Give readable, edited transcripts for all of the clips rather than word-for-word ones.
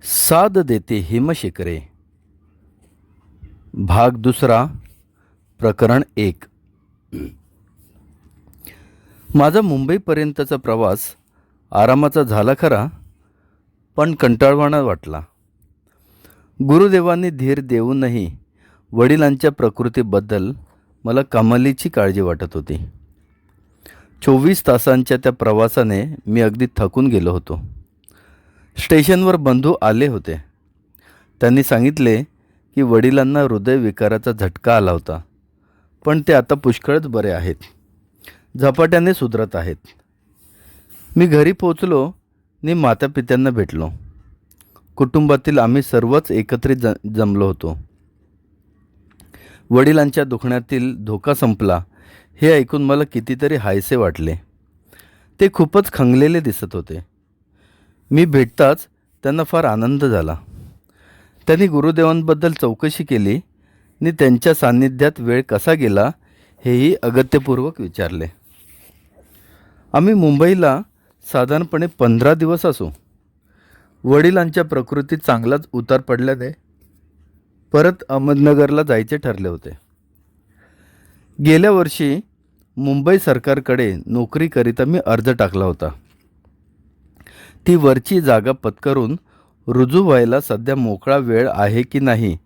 साद देते हिमशिखरे. भाग दुसरा. प्रकरण 1. माझा मुंबईपर्यंतचा प्रवास आरामाचा झाला खरा, पण कंटाळवाणा वाटला. गुरुदेवांनी धीर देऊनही वडिलांच्या प्रकृतीबद्दल मला कमालीची काळजी वाटत होती. 24 तासांच्या त्या प्रवासाने मी अगदी थकून गेलो होतो. स्टेशनवर बंधू आले होते. त्यांनी सांगितले की वडिलांना हृदयविकाराचा झटका आला होता, पण ते आता पुष्कळच बरे आहेत, झपाट्याने सुधरत आहेत. मी घरी पोचलो आणि मातापित्यांना भेटलो. कुटुंबातील आम्ही सर्वच एकत्रित जमलो होतो. वडिलांच्या दुखण्यातील धोका संपला हे ऐकून मला कितीतरी हायसे वाटले. ते खूपच खंगलेले दिसत होते. मी भेटताच त्यांना फार आनंद झाला. त्यांनी गुरुदेवांबद्दल चौकशी केली आणि त्यांच्या सान्निध्यात वेळ कसा गेला हेही अगत्यपूर्वक विचारले. आम्ही मुंबईला साधारणपणे 15 दिवस असू. वडिलांच्या प्रकृतीत चांगलाच उतार पडल्याने परत अहमदनगरला जायचे ठरले होते. गेल्या वर्षी मुंबई सरकारकडे नोकरीकरिता मी अर्ज टाकला होता. ती वरची जागा पत्करून रुजू व्हायला सध्या मोकळा वेळ आहे की नाही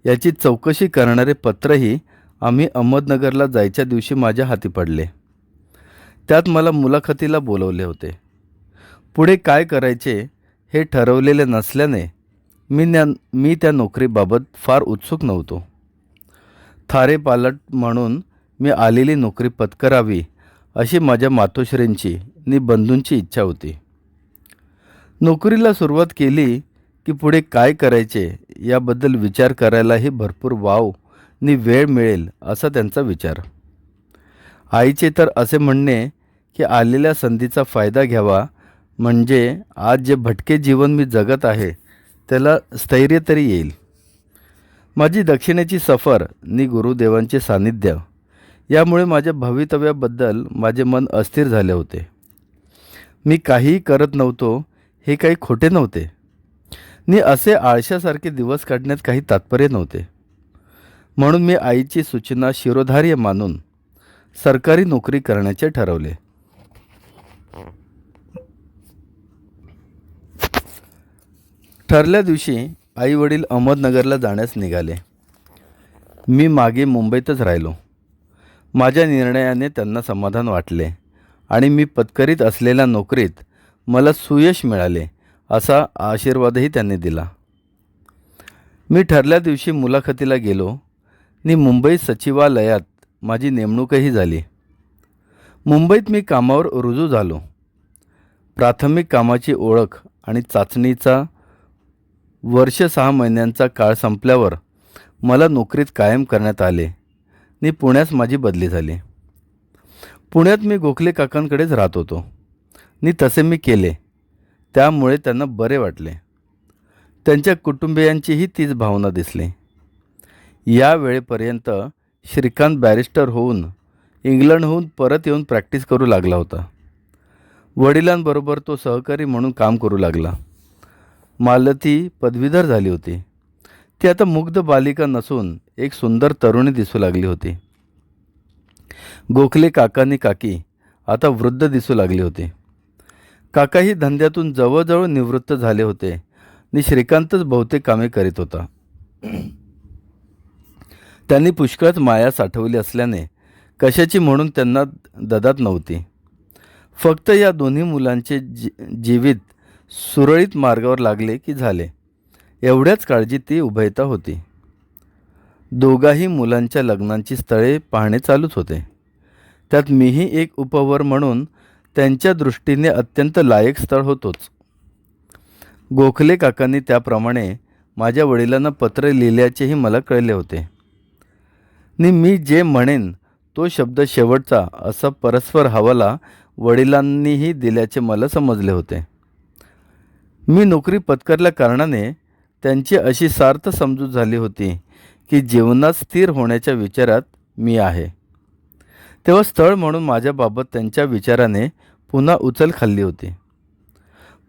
याची चौकशी करणारे पत्रही आम्ही अहमदनगरला जायच्या दिवशी माझ्या हाती पडले. त्यात मला मुलाखतीला बोलवले होते. पुढे काय करायचे हे ठरवलेले नसल्याने मी त्या नोकरीबाबत फार उत्सुक नव्हतो. थारे पालट म्हणून मी आलेली नोकरी पत्करावी अशी माझ्या मातोश्रींची आणि बंधूंची इच्छा होती. नोकरीला सुरुवात केली की पुढे काय करायचे याबद्दल विचार करायलाही भरपूर वाव आणि वेळ मिळेल असा त्यांचा विचार. आईचे तर असे म्हणणे की आलेल्या संधीचा फायदा घ्यावा, म्हणजे आज जे भटके जीवन मी जगत आहे त्याला स्थैर्य तरी येईल. माझी दक्षिणेची सफर आणि गुरुदेवांचे सान्निध्य यामुळे माझ्या भवितव्याबद्दल माझे मन अस्थिर झाले होते. मी काहीही करत नव्हतो हे काही खोटे नव्हते, आणि असे आळशासारखे दिवस काढण्यात काही तात्पर्य नव्हते. म्हणून मी आईची सूचना शिरोधार्य मानून सरकारी नोकरी करण्याचे ठरवले. ठरल्या दिवशी आई वडील अहमदनगरला जाण्यास निघाले. मी मागे मुंबईतच राहिलो. माझ्या निर्णयाने त्यांना समाधान वाटले आणि मी पत्करीत असलेल्या नोकरीत मला सुयश मिळाले असा आशीर्वादही त्यांनी दिला. मी ठरल्या दिवशी मुलाखतीला गेलो आणि मुंबई सचिवालयात माझी नेमणूकही झाली. मुंबईत मी कामावर रुजू झालो. प्राथमिक कामाची ओळख आणि चाचणीचा वर्ष 6 महिन्यांचा काळ संपल्यावर मला नोकरीत कायम करण्यात आले आणि पुण्यास माझी बदली झाली. पुण्यात मी गोखले काकांकडेच राहत होतो आणि तसे मी केले. त्यामुळे त्यांना बरे वाटले. त्यांच्या कुटुंबियांचीही तीच भावना दिसली. या वेळेपर्यंत श्रीकांत बॅरिस्टर होऊन इंग्लंडहून परत येऊन प्रॅक्टिस करू लागला होता. वडिलांबरोबर तो सहकारी म्हणून काम करू लागला. मालती पदवीधर झाली होती. ती आता मुग्ध बालिका नसून एक सुंदर तरुणी दिसू लागली होती. गोखले काकांनी काकी आता वृद्ध दिसू लागली होती. काकाही धंद्यातून जवळजवळ निवृत्त झाले होते आणि श्रीकांतच बहुतेक कामे करीत होता. त्यांनी पुष्कळच माया साठवली असल्याने कशाची म्हणून त्यांना ददात नव्हती. फक्त या दोन्ही मुलांचे जीवित सुरळीत मार्गावर लागले की झाले एवढ्याच काळजी ती उभयता होती. दोघाही मुलांच्या लग्नांची स्थळे पाहणे चालूच होते. त्यात मीही एक उपवर म्हणून त्यांच्या दृष्टीने अत्यंत लायक स्थळ होतोच. गोखले काकांनी त्याप्रमाणे माझ्या वडिलांना पत्र लिहिल्याचेही मला कळले होते. आणि मी जे म्हणेन तो शब्द शेवटचा असा परस्पर हवाला वडिलांनीही दिल्याचे मला समजले होते. मी नोकरी पत्करल्या कारणाने त्यांची अशी सार्थ समजूत झाली होती की जीवनात स्थिर होण्याच्या विचारात मी आहे. तेव्हा स्थळ म्हणून माझ्याबाबत त्यांच्या विचाराने पुन्हा उचल खाल्ली होती.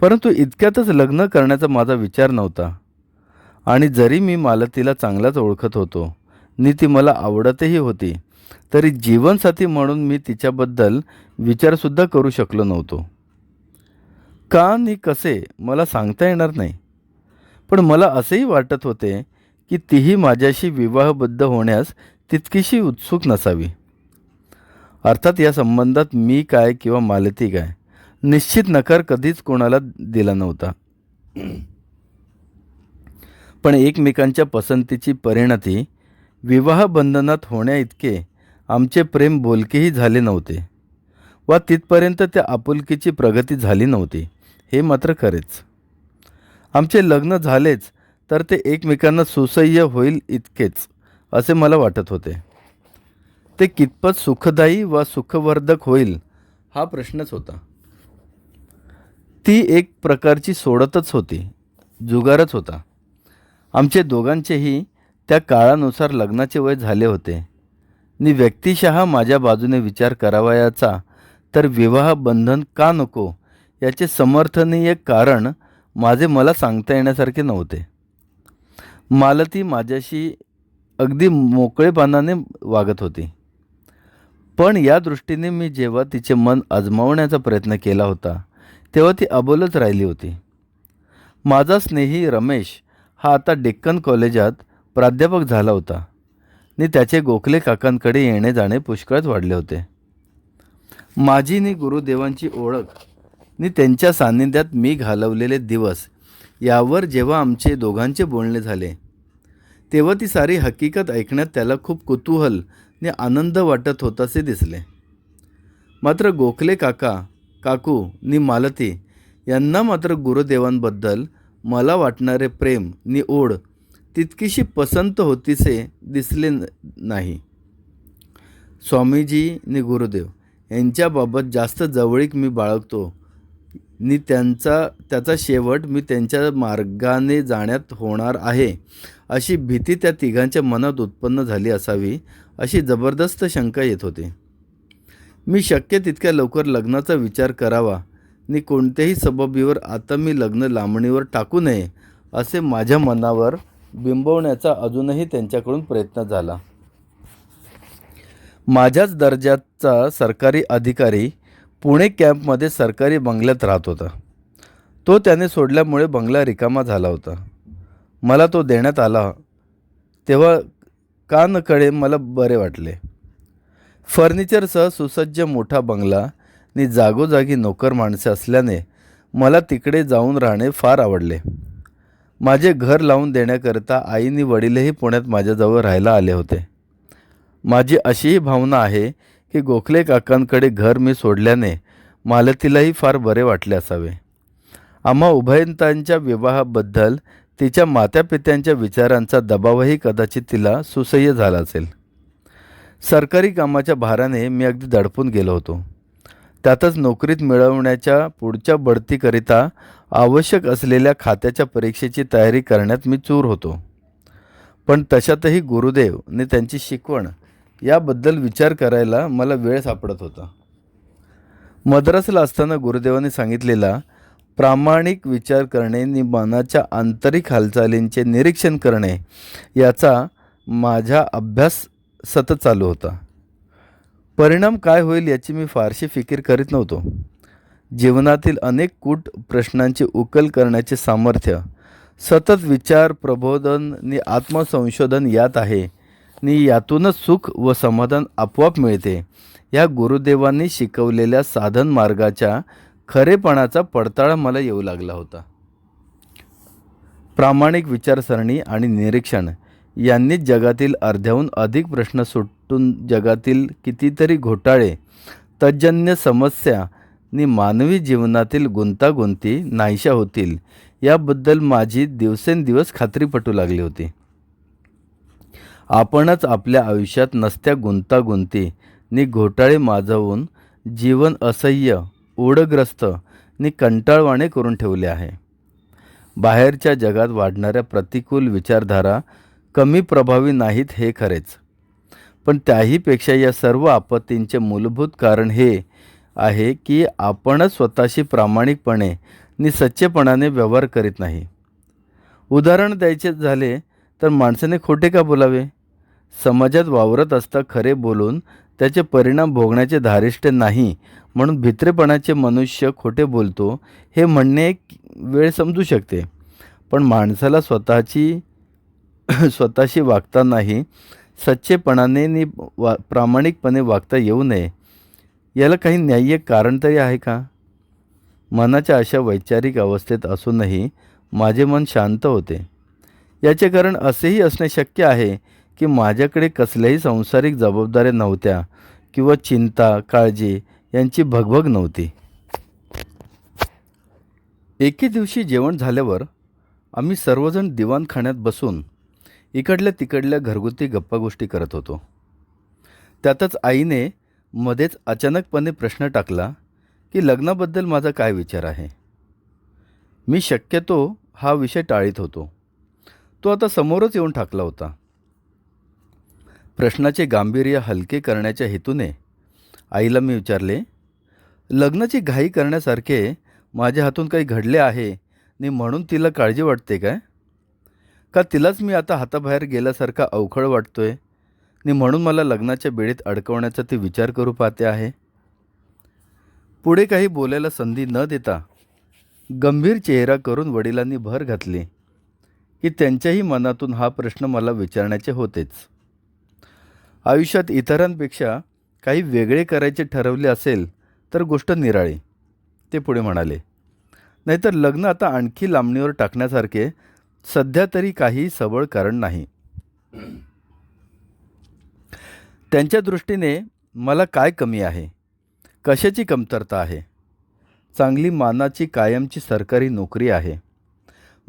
परंतु इतक्यातच लग्न करण्याचा माझा विचार नव्हता. आणि जरी मी मालतीला चांगलाच ओळखत होतो आणि ती मला आवडतही होती, तरी जीवनसाथी म्हणून मी तिच्याबद्दल विचारसुद्धा करू शकलो नव्हतो. का आणि कसे मला सांगता येणार नाही. पण मला असेही वाटत होते की तीही माझ्याशी विवाहबद्ध होण्यास तितकीशी उत्सुक नसावी. अर्थात या संबंधात मी काय किंवा मालती काय निश्चित नकार कधीच कोणाला दिला नव्हता. पण एकमेकांच्या पसंतीची परिणती विवाहबंधनात होण्याइतके आमचे प्रेम बोलकेही झाले नव्हते वा तिथपर्यंत त्या आपुलकीची प्रगती झाली नव्हती, हे मात्र खरेच. आमचे लग्न झालेच तर ते एकमेकांना सुसह्य होईल इतकेच असे मला वाटत होते. ते कितपत सुखदायी वा सुखवर्धक होईल हा प्रश्नच होता. ती एक प्रकारची सोडतच होती, जुगारच होता. आमचे दोघांचेही त्या काळानुसार लग्नाचे वय झाले होते आणि व्यक्तिशः माझ्या बाजूने विचार करावयाचा तर विवाह बंधन का नको याचे समर्थनीय कारण माझे मला सांगता येण्यासारखे नव्हते. मालती माझ्याशी अगदी मोकळेपणाने वागत होती. पण या दृष्टीने मी जेव्हा तिचे मन अजमावण्याचा प्रयत्न केला होता तेव्हा ती अबोलच राहिली होती. माझा स्नेही रमेश हा आता डेक्कन कॉलेजात प्राध्यापक झाला होता आणि त्याचे गोखले काकांकडे येणे जाणे पुष्कळच वाढले होते. माझी आणि गुरुदेवांची ओळख आणि त्यांच्या सान्निध्यात मी घालवलेले दिवस यावर जेव्हा आमचे दोघांचे बोलणे झाले तेव्हा ती सारी हकीकत ऐकण्यात त्याला खूप कुतूहल आणि आनंद वाटत होतासे दिसले. मात्र गोखले काका, काकू आणि मालती यांना मात्र गुरुदेवांबद्दल मला वाटणारे प्रेम आणि ओढ तितकीशी पसंत होतीसे दिसले नाही. स्वामीजी आणि गुरुदेव यांच्याबाबत जास्त जवळीक मी बाळगतो आणि त्याचा शेवट मी त्यांच्या मार्गाने जाण्यात होणार आहे अशी भीती त्या तिघांच्या मनात उत्पन्न झाली असावी अशी जबरदस्त शंका येत होती. मी शक्य तितक्या लवकर लग्नाचा विचार करावा आणि कोणत्याही सबबीवर आता मी लग्न लांबणीवर टाकू नये असे माझ्या मनावर बिंबवण्याचा अजूनही त्यांच्याकडून प्रयत्न झाला. माझ्याच दर्जाचा सरकारी अधिकारी पुणे कॅम्पमध्ये सरकारी बंगल्यात राहत होता. तो त्याने सोडल्यामुळे बंगला रिकामा झाला होता. मला तो देण्यात आला तेव्हा कानकडे मला बरे वाटले. फर्निचरसह सुसज्ज मोठा बंगला आणि जागोजागी नोकर माणसे असल्याने मला तिकडे जाऊन राहणे फार आवडले. माझे घर लावून देण्याकरता आईनी वडीलही पुण्यात माझ्याजवळ राहायला आले होते. माझी अशीही भावना आहे की गोखले काकांकडे घर मी सोडल्याने मालतीलाही फार बरे वाटले असावे. आम्हा उभयतांच्या विवाहाबद्दल तिच्या मातापित्यांच्या विचारांचा दबावही कदाचित तिला सुसह्य झाला असेल. सरकारी कामाच्या भाराने मी अगदी दडपून गेलो होतो. त्यातच नोकरीत मिळवण्याच्या पुढच्या बढतीकरिता आवश्यक असलेल्या खात्याच्या परीक्षेची तयारी करण्यात मी चूर होतो. पण तशातही गुरुदेव आणि त्यांची शिकवण याबद्दल विचार करायला मला वेळ सापडत होता. मद्रासला असताना गुरुदेवांनी सांगितलेला प्रामाणिक विचार करणे आणि मनाच्या आंतरिक हालचालींचे निरीक्षण करणे याचा माझा अभ्यास सतत चालू होता. परिणाम काय होईल याची मी फारशी फिकीर करीत नव्हतो. जीवनातील अनेक कूट प्रश्नांची उकल करण्याचे सामर्थ्य सतत विचार प्रबोधन आणि आत्मसंशोधन यात आहे आणि यातूनच सुख व समाधान आपोआप मिळते या गुरुदेवांनी शिकवलेल्या साधन मार्गाच्या खरेपणाचा पडताळा मला येऊ लागला होता. प्रामाणिक विचारसरणी आणि निरीक्षण यांनीच जगातील अर्ध्याहून अधिक प्रश्न सुटून जगातील कितीतरी घोटाळे, तज्जन्य समस्या आणि मानवी जीवनातील गुंतागुंती नाहीशा होतील याबद्दल माझी दिवसेंदिवस खात्री पटू लागली होती. आपणच आपल्या आयुष्यात नसत्या गुंतागुंती आणि घोटाळे माजवून जीवन असह्य, ओढग्रस्त आणि कंटाळवाणे करून ठेवले आहे. बाहेरच्या जगात वाढणाऱ्या प्रतिकूल विचारधारा कमी प्रभावी नाहीत हे खरेच, पण त्याहीपेक्षा या सर्व आपत्तींचे मूलभूत कारण हे आहे की आपणच स्वतःशी प्रामाणिकपणे नि सच्चेपणाने व्यवहार करीत नाही. उदाहरण द्यायचे झाले तर माणसाने खोटे का बोलावे? समाजात वावरत असता खरे बोलून त्याचे परिणाम भोगण्याचे धारिष्ठ्य नाही म्हणून भित्रेपणाचे मनुष्य खोटे बोलतो हे म्हणणे एक वेळ समजू शकते. पण माणसाला स्वतःशी वागतानाही सच्चेपणाने नि प्रामाणिकपणे वागता येऊ नये, याला काही न्याय्य कारण तरी आहे का? मनाच्या अशा वैचारिक अवस्थेत असूनही माझे मन शांत होते. याचे कारण असेही असणे शक्य आहे की माझ्याकडे कसल्याही सांसारिक जबाबदाऱ्या नव्हत्या किंवा चिंता काळजी यांची भगभग नव्हती. एके दिवशी जेवण झाल्यावर आम्ही सर्वजण दिवाणखान्यात बसून इकडल्या तिकडल्या घरगुती गप्पागोष्टी करत होतो. त्यातच आईने मध्येच अचानकपणे प्रश्न टाकला की लग्नाबद्दल माझा काय विचार आहे. मी शक्यतो हा विषय टाळीत होतो. तो आता समोरच येऊन ठाकला होता. प्रश्नाचे गांभीर्य हलके करण्याच्या हेतूने आईला मी विचारले, लग्नाची घाई करण्यासारखे माझ्या हातून काही घडले आहे आणि म्हणून तिला काळजी वाटते काय? का तिलाच मी आता हाताबाहेर गेल्यासारखा अवखळ वाटतोय आणि म्हणून मला लग्नाच्या बेडीत अडकवण्याचा ती विचार करू पाहते आहे? पुढे काही बोलायला संधी न देता गंभीर चेहरा करून वडिलांनी भर घातली की त्यांच्याही मनातून हा प्रश्न मला विचारण्याचे होतेच. आयुष्यात इतरांपेक्षा काही वेगळे करायचे ठरवले असेल तर गोष्ट निराळी, ते पुढे म्हणाले. नाहीतर लग्न आता आणखी लांबणीवर टाकण्यासारखे सध्या तरी काही सबळ कारण नाही. त्यांच्या दृष्टीने मला काय कमी आहे, कशाची कमतरता आहे? चांगली मानाची कायमची सरकारी नोकरी आहे.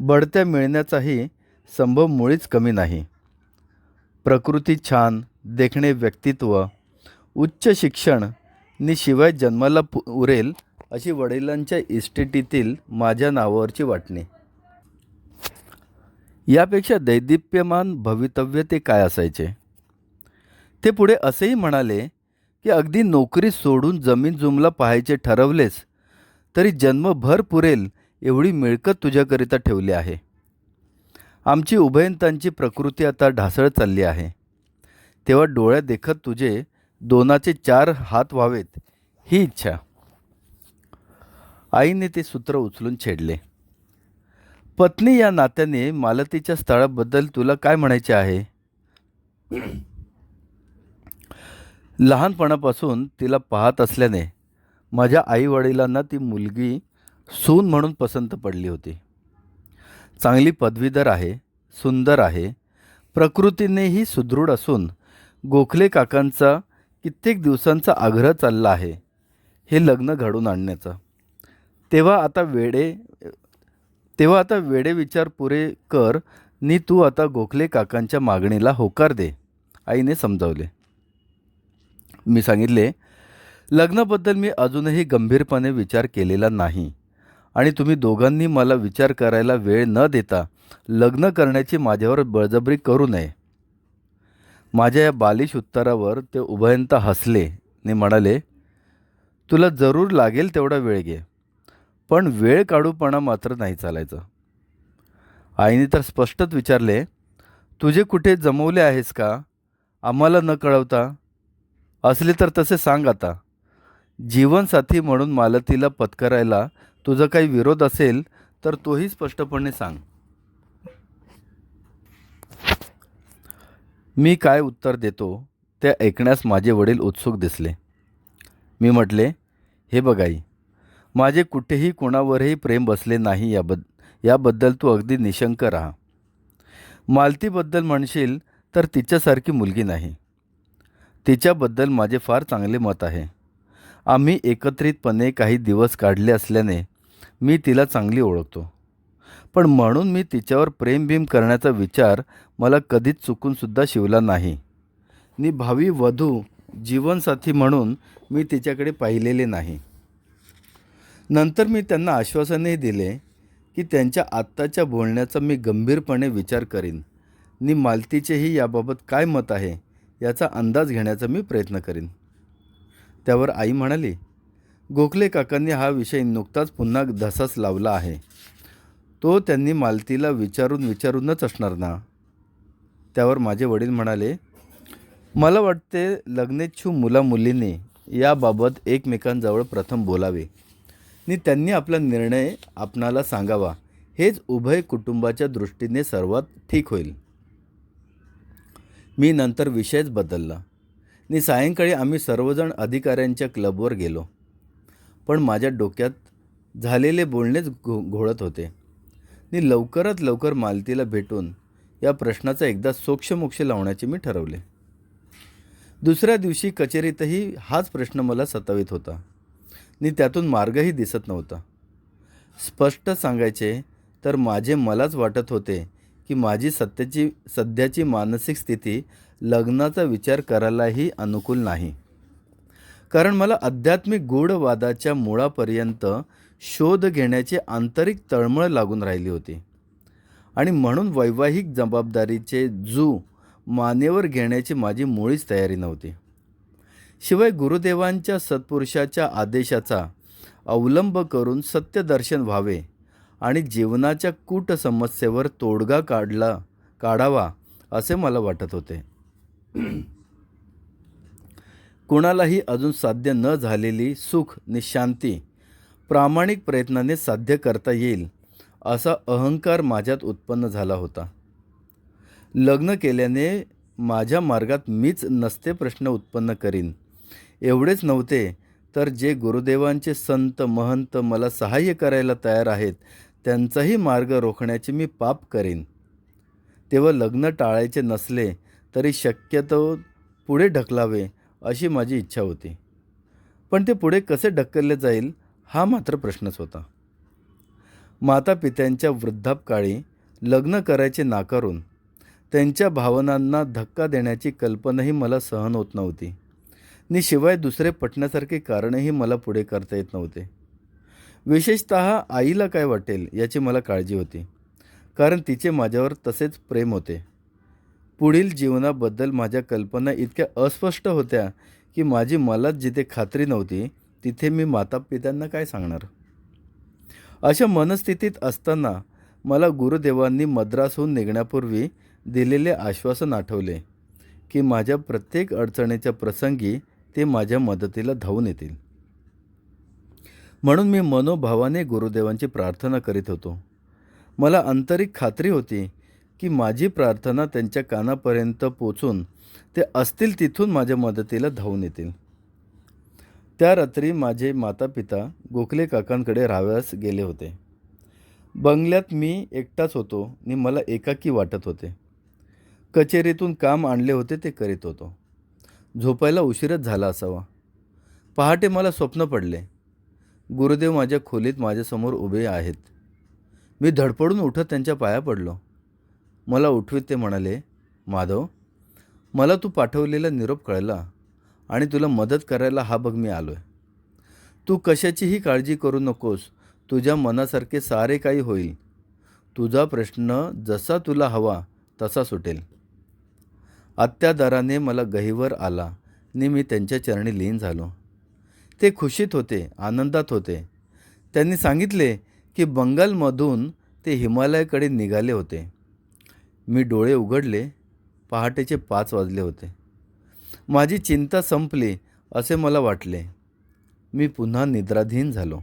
बढत्या मिळण्याचाही संभव मुळीच कमी नाही. प्रकृती छान, देखणे व्यक्तित्व, उच्च शिक्षण नि शिवाय जन्माला उरेल अशी वडिलांच्या इस्टेटीतील माझ्या नावावरची वाटणी. यापेक्षा दैदिप्यमान भवितव्य ते काय असायचे? ते पुढे असेही म्हणाले की अगदी नोकरी सोडून जमीन जुमला पाहायचे ठरवलेस तरी जन्मभर पुरेल एवढी मिळकत तुझ्याकरिता ठेवली आहे. आमची उभयंतांची प्रकृती आता ढासळत चालली आहे. तेव्हा डोळ्यात देखत तुझे 2चे 4 हात व्हावेत ही इच्छा. आईने ते सूत्र उचलून छेडले. पत्नी या नात्याने मालतीच्या स्थळाबद्दल तुला काय म्हणायचे आहे? लहानपणापासून तिला पाहत असल्याने माझ्या आईवडिलांना ती मुलगी सून म्हणून पसंत पडली होती. चांगली पदवीधर आहे, सुंदर आहे, प्रकृतीनेही सुदृढ असून गोखले काकांचा कित्येक दिवसांचा आग्रह चालला आहे हे लग्न घडून आणण्याचा. तेव्हा आता वेडे विचार पुरे कर नि तू आता गोखले काकांच्या मागणीला होकार दे, आईने समजावले. मी सांगितले, लग्नाबद्दल मी अजूनही गंभीरपणे विचार केलेला नाही आणि तुम्ही दोघांनी मला विचार करायला वेळ न देता लग्न करण्याची माझ्यावर बळजबरी करू नये. माझ्या या बालिश उत्तरावर ते उभयंता हसले आणि म्हणाले, तुला जरूर लागेल तेवढा वेळ घे, पण वेळ काढूपणा मात्र नाही चालायचा. आईने तर स्पष्टच विचारले, तुझे कुठे जमवले आहेस का आम्हाला न कळवता? असले तर तसे सांग. आता जीवनसाथी म्हणून मालतीला पत्करायला तुझा काही विरोध असेल तर तोही स्पष्टपणे सांग. मी काय उत्तर देतो ते ऐकण्यास माझे वडील उत्सुक दिसले. मी म्हटले, हे बघ आई, माझे कुठेही कोणावरही प्रेम बसले नाही. याबद्दल तू अगदी निशंक राहा. मालतीबद्दल म्हणशील तर तिच्यासारखी मुलगी नाही. तिच्याबद्दल माझे फार चांगले मत आहे. आम्ही एकत्रितपणे काही दिवस काढले असल्याने मी तिला चांगली ओळखतो. पण म्हणून मी तिच्यावर प्रेमभीम करण्याचा विचार मला कधीच चुकूनसुद्धा शिवला नाही नि भावी वधू जीवनसाथी म्हणून मी तिच्याकडे पाहिलेले नाही. नंतर मी त्यांना आश्वासनही दिले की त्यांच्या आत्ताच्या बोलण्याचा मी गंभीरपणे विचार करीन नि मालतीचेही याबाबत काय मत आहे याचा अंदाज घेण्याचा मी प्रयत्न करीन. त्यावर आई म्हणाली, गोखले काकांनी हा विषय नुकताच पुन्हा धसास लावला आहे. तो त्यांनी मालतीला विचारूनच असणार ना. त्यावर माझे वडील म्हणाले, मला वाटते लग्नेच्छू मुलामुलींनी याबाबत एकमेकांजवळ प्रथम बोलावे आणि त्यांनी आपला निर्णय आपणाला सांगावा. हेच उभय कुटुंबाच्या दृष्टीने सर्वात ठीक होईल. मी नंतर विषयच बदलला आणि सायंकाळी आम्ही सर्वजण अधिकाऱ्यांच्या क्लबवर गेलो. पण माझ्या डोक्यात झालेले बोलणेच घोळत होते आणि लवकरात लवकर मालतीला भेटून या प्रश्नाचा एकदा सोक्षमोक्ष लावण्याचे मी ठरवले. दुसऱ्या दिवशी कचेरीतही हाच प्रश्न मला सतावित होता आणि त्यातून मार्गही दिसत नव्हता. स्पष्ट सांगायचे तर मलाच वाटत होते की माझी सध्याची मानसिक स्थिती लग्नाचा विचार करायलाही अनुकूल नाही. कारण मला आध्यात्मिक गूढवादाच्या मुळापर्यंत शोध घेण्याची आंतरिक तळमळ लागून राहिली होती आणि म्हणून वैवाहिक जबाबदारीचे मानेवर घेण्याची माझी मुळीच तयारी नव्हती. शिवाय गुरुदेवांच्या सत्पुरुषाच्या आदेशाचा अवलंब करून सत्यदर्शन व्हावे आणि जीवनाच्या कूट समस्येवर तोडगा काढावा असे मला वाटत होते. कुणालाही अजून साध्य न झालेली सुख आणि शांती प्रामाणिक प्रयत्नाने साध्य करता येईल असा अहंकार माझ्यात उत्पन्न झाला होता. लग्न केल्याने माझ्या मार्गात मीच नसते प्रश्न उत्पन्न करीन एवढेच नव्हते, तर जे गुरुदेवांचे संत महंत मला सहाय्य करायला तयार आहेत त्यांचाही मार्ग रोखण्याचे मी पाप करीन. तेव्हा लग्न टाळायचे नसले तरी शक्यतो पुढे ढकलावे अशी माझी इच्छा होती. पण ते पुढे कसे ढकलले जाईल हा मात्र प्रश्नच होता. मातापित्यांच्या वृद्धापकाळी लग्न करायचे नाकारून त्यांच्या भावनांना धक्का देण्याची कल्पनाही मला सहन होत नव्हती आणि शिवाय दुसरे पटण्यासारखे कारणही मला पुढे करता येत नव्हते. विशेषतः आईला काय वाटेल याची मला काळजी होती, कारण तिचे माझ्यावर तसेच प्रेम होते. पुढील जीवनाबद्दल माझ्या कल्पना इतक्या अस्पष्ट होत्या की मलाच जिथे खात्री नव्हती तिथे मी मातापित्यांना काय सांगणार. अशा मनस्थितीत असताना मला गुरुदेवांनी मद्रासहून निघण्यापूर्वी दिलेले आश्वासन आठवले की माझ्या प्रत्येक अडचणीच्या प्रसंगी ते माझ्या मदतीला धावून येतील. म्हणून मी मनोभावाने गुरुदेवांची प्रार्थना करीत होतो. मला आंतरिक खात्री होती की माझी प्रार्थना त्यांच्या कानापर्यंत पोचून ते असतील तिथून माझ्या मदतीला धावून येतील. त्या रात्री माझे मातापिता गोखले काकांकडे राहावयास गेले होते. बंगल्यात मी एकटाच होतो आणि मला एकाकी वाटत होते. कचेरीतून काम आणले होते ते करीत होतो. झोपायला उशीरच झाला असावा. पहाटे मला स्वप्न पडले. गुरुदेव माझ्या खोलीत माझ्यासमोर उभे आहेत. मी धडपडून उठत त्यांच्या पाया पडलो. मला उठवीत ते म्हणाले, माधव, मला तू पाठवलेला निरोप कळला आणि तुला मदत करायला हा बघ मी आलोय. तू कशाचीही काळजी करू नकोस. तुझ्या मनासारखे सारे काही होईल. तुझा प्रश्न जसा तुला हवा तसा सुटेल. अत्यादराने मला गहिवर आला आणि मी त्यांच्या चरणी लीन झालो. ते खुशीत होते, आनंदात होते. त्यांनी सांगितले की बंगालमधून ते हिमालयाकडे निघाले होते. मी डोळे उघडले. पहाटेचे 5 वाजले होते. माझी चिंता संपली असे मला वाटले. मी पुन्हा निद्राधीन झालो.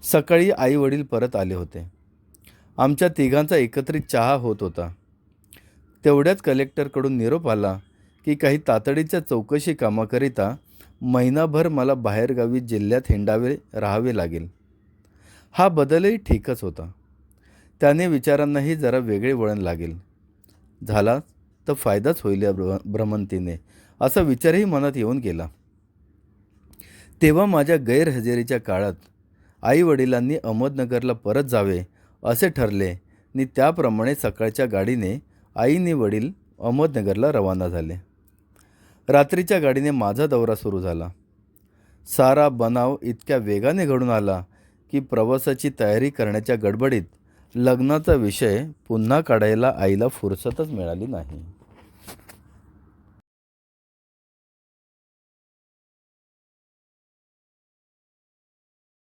सकाळी आई वडील परत आले होते. आमच्या तिघांचा एकत्रित चहा होत होता. तेवढ्यात कलेक्टरकडून निरोप आला की काही तातडीच्या चौकशी कामाकरिता महिनाभर मला बाहेरगावी जिल्ह्यात राहावे लागेल. हा बदलही ठीकच होता. त्याने विचारांनाही जरा वेगळे वळण लागेल. झाला तर फायदाच होईल या भ्रमंतीने असा विचारही मनात येऊन गेला. तेव्हा माझ्या गैरहजेरीच्या काळात आई वडिलांनी अहमदनगरला परत जावे असे ठरले आणि त्याप्रमाणे सकाळच्या गाडीने आईने वडील अहमदनगरला रवाना झाले. रात्रीच्या गाडीने माझा दौरा सुरू झाला. सारा बनाव इतक्या वेगाने घडून आला की प्रवासाची तयारी करण्याच्या गडबडीत लग्नाचा विषय पुन्हा काढायला आईला फुरसतच मिळाली नाही.